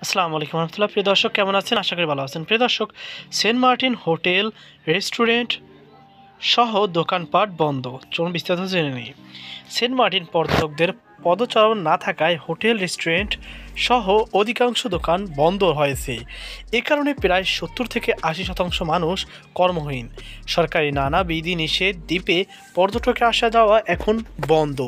আসসালামু আলাইকুম রহমতুল্লাহ। প্রিয় দর্শক, কেমন আছেন? আশা করি ভালো আছেন। প্রিয় দর্শক, সেন্ট মার্টিন হোটেল, রেস্টুরেন্ট সহ দোকানপাট বন্ধ। চলুন বিস্তারিত জেনে নিই। সেন্ট মার্টিন পর্যটকদের পদচারণ না থাকায় হোটেল, রেস্টুরেন্ট সহ অধিকাংশ দোকান বন্ধ হয়েছে। এ কারণে প্রায় 70 থেকে 80% মানুষ কর্মহীন। সরকারি নানা বিধিনিষেধ দ্বীপে পর্যটকে আসা যাওয়া এখন বন্ধ।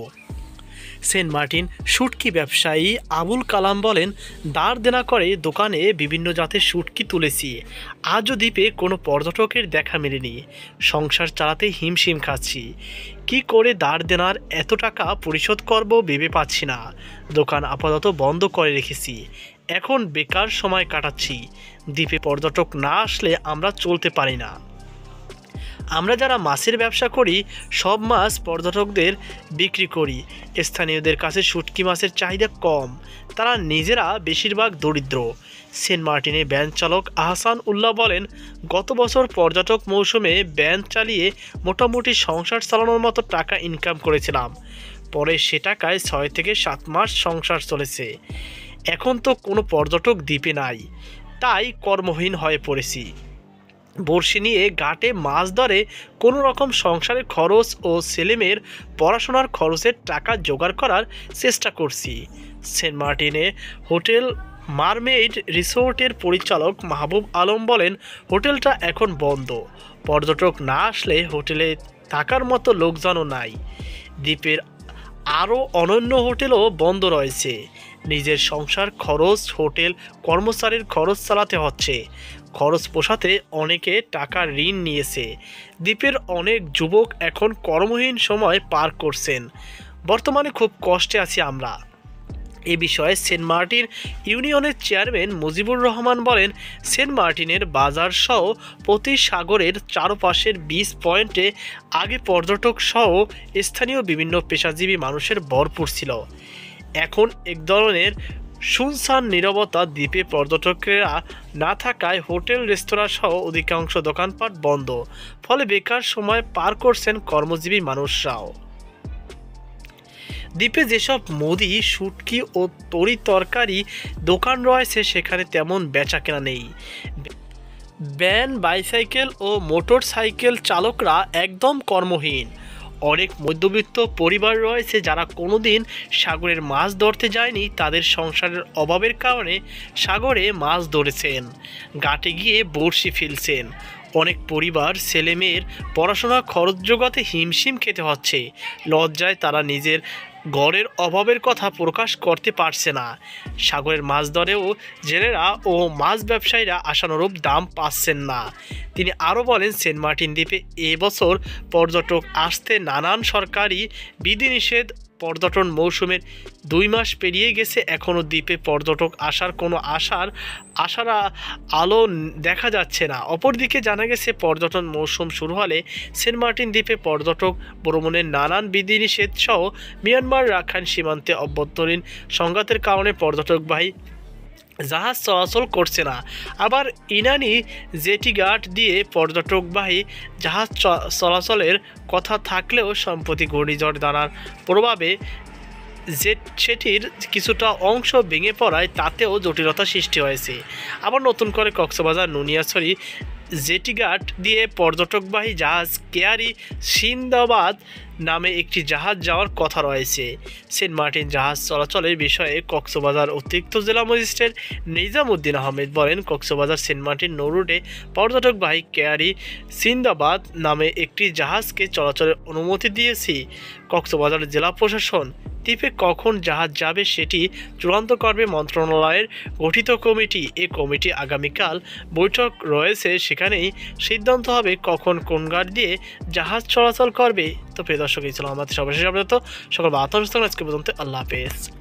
সেন্ট মার্টিন শুটকি ব্যবসায়ী আবুল কালাম বলেন, দাঁড় দেনা করে দোকানে বিভিন্ন জাতের শুটকি তুলেছি। আজও দ্বীপে কোনো পর্যটকের দেখা মেলেনি। সংসার চালাতে হিমশিম খাচ্ছি। কি করে দাঁড় দেনার এত টাকা পরিশোধ করব ভেবে পাচ্ছি না। দোকান আপাতত বন্ধ করে রেখেছি। এখন বেকার সময় কাটাচ্ছি। দ্বীপে পর্যটক না আসলে আমরা চলতে পারি না। আমরা যারা মাছের ব্যবসা করি সব মাছ পর্যটকদের বিক্রি করি। স্থানীয়দের কাছে শুটকি মাছের চাহিদা কম। তারা নিজেরা বেশিরভাগ দরিদ্র। সেন্ট মার্টিনে ভ্যান চালক আহসান উল্লাহ বলেন, গত বছর পর্যটক মৌসুমে ভ্যান চালিয়ে মোটামুটি সংসার চালানোর মতো টাকা ইনকাম করেছিলাম। পরে সে টাকায় 6 থেকে 7 মাস সংসার চলেছে। এখন তো কোনো পর্যটক দ্বীপে নাই, তাই কর্মহীন হয়ে পড়েছি। বড়শি নিয়ে ঘাটে মাছ ধরে কোনো রকম সংসারের খরচ ও ছেলেমেয়ের পড়াশোনার খরচের টাকা জোগাড় করার চেষ্টা করছি। সেন্ট মার্টিনে হোটেল মারমেইড রিসোর্টের পরিচালক মাহবুব আলম বলেন, হোটেলটা এখন বন্ধ। পর্যটক না আসলে হোটেলে থাকার মতো লোকজনও নাই। দ্বীপের আরও অনন্য হোটেলও বন্ধ রয়েছে। নিজের সংসার খরচ, হোটেল কর্মচারীর খরচ চালাতে হচ্ছে। খরচ পোষাতে অনেকে টাকা ঋণ নিয়েছে। দ্বীপের অনেক যুবক এখন কর্মহীন সময় পার করছেন। বর্তমানে খুব কষ্টে আছি আমরা। এ বিষয়ে সেন্ট মার্টিন ইউনিয়নের চেয়ারম্যান মুজিবুর রহমান বলেন, সেন্ট মার্টিনের বাজার সহ প্রতি সাগরের চারপাশের 20 পয়েন্টে আগে পর্যটক সহ স্থানীয় বিভিন্ন পেশাজীবী মানুষের ভরপুর ছিল। এখন এক ধরনের শুনশান নীরবতা। দ্বীপে পর্যটকেরা না থাকায় হোটেল, রেস্তোরাঁ সহ অধিকাংশ দোকানপাট বন্ধ। ফলে বেকার সময় পার করছেন কর্মজীবী মানুষরাও। দ্বীপে যেসব মুদি, শুটকি ও তরি তরকারি দোকান রয়েছে সেখানে তেমন বেচাকেনা নেই। ভ্যান, বাইসাইকেল ও মোটর সাইকেল চালকরা একদম কর্মহীন। অনেক মধ্যবিত্ত পরিবার রয়েছে যারা কোনোদিন সাগরের মাছ ধরতে যায়নি। তাদের সংসারের অভাবের কারণে সাগরে মাছ ধরেছেন, ঘাটে গিয়ে বড়শি ফেলছেন। অনেক পরিবার ছেলেমেয়ের পড়াশোনা খরচ জোগাতে হিমশিম খেতে হচ্ছে। লজ্জায় তারা নিজের ঘরের অভাবের কথা প্রকাশ করতে পারছে না। সাগরের মাছ ধরেও জেলেরা ও মাছ ব্যবসায়ীরা আশানুরূপ দাম পাচ্ছেন না। তিনি আরও বলেন, সেন্ট মার্টিন দ্বীপে এবছর পর্যটক আসতে নানান সরকারি বিধিনিষেধ। পর্যটন মৌসুমের 2 মাস পেরিয়ে গেছে, এখনও দ্বীপে পর্যটক আসার কোনো আশার আলো দেখা যাচ্ছে না। অপরদিকে জানা গেছে, পর্যটন মৌসুম শুরু হলে সেন্ট মার্টিন দ্বীপে পর্যটক ভ্রমণের নানান বিধিনিষেধ সহ মিয়ানমার রাখাইন সীমান্তে অভ্যন্তরীণ সংঘাতের কারণে পর্যটকবাহী জাহাজ চলাচল করছে না। আবার ইনানি জেটিঘাট দিয়ে পর্যটকবাহী জাহাজ চলাচলের কথা থাকলেও সম্প্রতি ঘূর্ণিঝড় দানার প্রভাবে সেটির কিছুটা অংশ ভেঙে পড়ায় তাতেও জটিলতা সৃষ্টি হয়েছে। আবার নতুন করে কক্সবাজার নুনিয়াছড়ি জেটিঘাট দিয়ে পর্যটকবাহী জাহাজ কেয়ারি সিন্দাবাদ নামে একটি জাহাজ যাওয়ার কথা রয়েছে। সেন্ট মার্টিন জাহাজ চলাচলের বিষয়ে কক্সবাজার অতিরিক্ত জেলা ম্যাজিস্ট্রেট নিজামুদ্দিন আহমেদ বলেন, কক্সবাজার সেন্ট মার্টিন নৌ রুটে পর্যটকবাহী কেয়ারি সিন্দাবাদ নামে একটি জাহাজকে চলাচলের অনুমতি দিয়েছি। কক্সবাজার জেলা প্রশাসন দ্বীপে কখন জাহাজ যাবে সেটি চূড়ান্ত করবে মন্ত্রণালয়ের গঠিত কমিটি। এ কমিটি আগামীকাল বৈঠক রয়েছে, সেখানেই সিদ্ধান্ত হবে কখন কোন ঘাট দিয়ে জাহাজ চলাচল করবে। তো প্রিয় দর্শক, এই ছিল আমাদের সর্বশেষ আপডেট। সকল বার্তা আজকে পর্যন্ত। আল্লাহ হাফেজ।